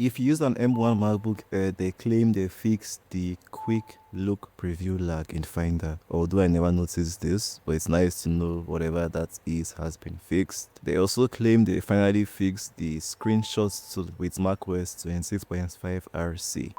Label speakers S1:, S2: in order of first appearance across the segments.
S1: If you use an M1 MacBook Air, they claim they fixed the quick look preview lag in Finder. Although I never noticed this, but it's nice to know whatever that is has been fixed. They also claim they finally fixed the screenshots tool with macOS 26.5 RC.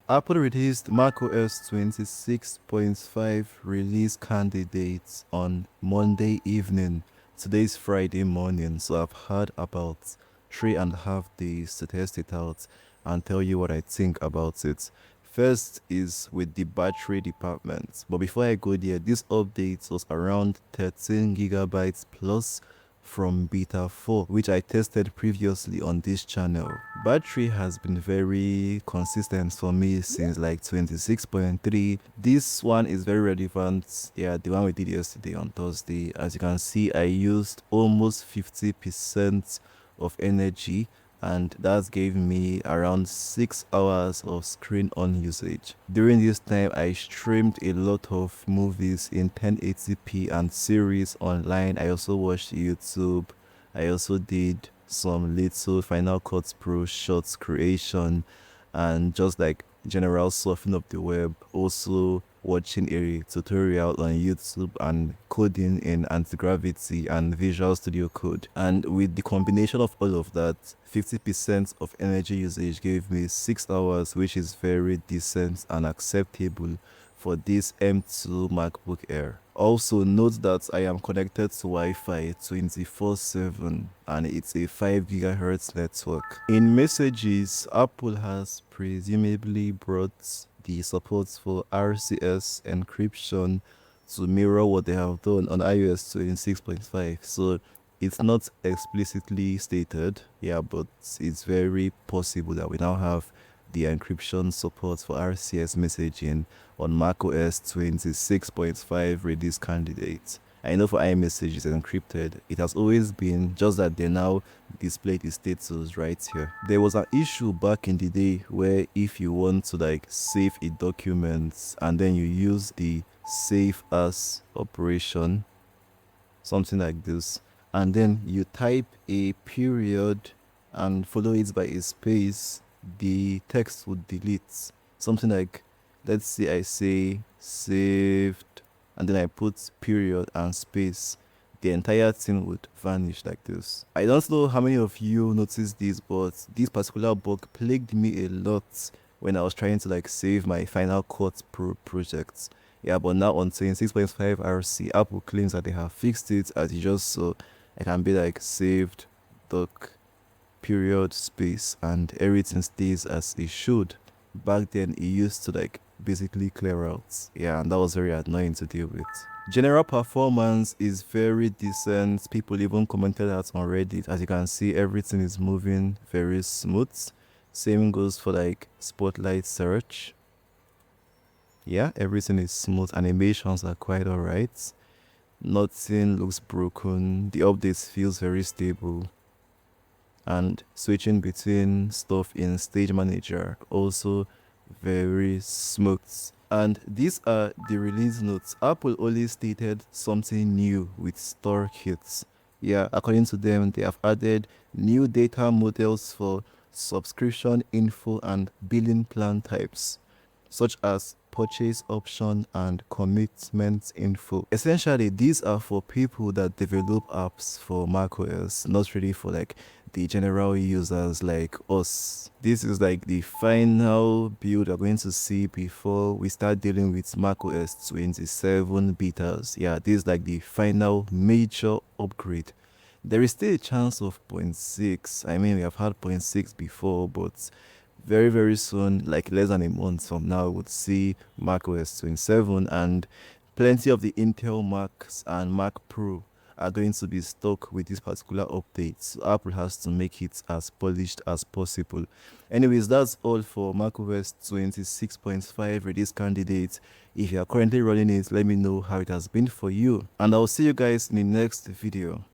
S1: Apple released macOS 26.5 release candidates on Monday evening. Today's Friday morning, so I've had about 3.5 days to test it out and tell you what I think about it. First is with the battery department, but before I go there, this update was around 13 gigabytes plus from beta 4, which I tested previously on this channel. Battery has been very consistent for me since like 26.3. This one is very relevant. Yeah, the one we did yesterday on Thursday. As you can see, I used almost 50% of energy, and that gave me around 6 hours of screen on usage. During this time, I streamed a lot of movies in 1080p and series online. I also watched YouTube. I also did some little Final Cut Pro shots creation and just like general surfing of the web. Also watching a tutorial on YouTube and coding in anti-gravity and Visual Studio Code. And with the combination of all of that, 50% of energy usage gave me 6 hours, which is very decent and acceptable for this M2 MacBook Air. Also note that I am connected to Wi-Fi 24/7 and it's a 5 GHz network. In messages, Apple has presumably brought the support for RCS encryption to mirror what they have done on iOS 26.5. So it's not explicitly stated, yeah, but it's very possible that we now have the encryption support for RCS messaging on macOS 26.5 release candidate. I know for iMessage it's encrypted. It has always been, just that they now display the status right here. There was an issue back in the day where if you want to like save a document and then you use the save as operation, something like this, and then you type a period and follow it by a space, the text would delete. Something like, let's say I say saved and then I put period and space, the entire thing would vanish like this. I don't know how many of you noticed this, but this particular bug plagued me a lot when I was trying to like save my Final Cut Pro projects. Yeah, but now on 26.5 RC, Apple claims that they have fixed it, as you just saw. I can be like saved, doc, period, space, and everything stays as it should. Back then, it used to like basically clear out. Yeah, and that was very annoying to deal with. General performance is very decent. People even commented that on Reddit. As you can see, everything is moving very smooth. Same goes for like spotlight search. Yeah, everything is smooth. Animations are quite alright. Nothing looks broken. The updates feels very stable. And switching between stuff in Stage Manager also very smooth. And these are the release notes. Apple only stated something new with store kits. Yeah, according to them, they have added new data models for subscription info and billing plan types, such as purchase option and commitment info. Essentially, these are for people that develop apps for macOS, not really for like the general users like us. This is like the final build we're going to see before we start dealing with macOS 27 betas. Yeah, this is like the final major upgrade. There is still a chance of 0.6. I mean, we have had 0.6 before, but very soon, like less than a month from now, we would see macOS 27, and plenty of the Intel Macs and Mac Pro are going to be stuck with this particular update. So Apple has to make it as polished as possible. Anyways, that's all for macOS 26.5 release candidate. If you are currently running it, let me know how it has been for you, and I'll see you guys in the next video.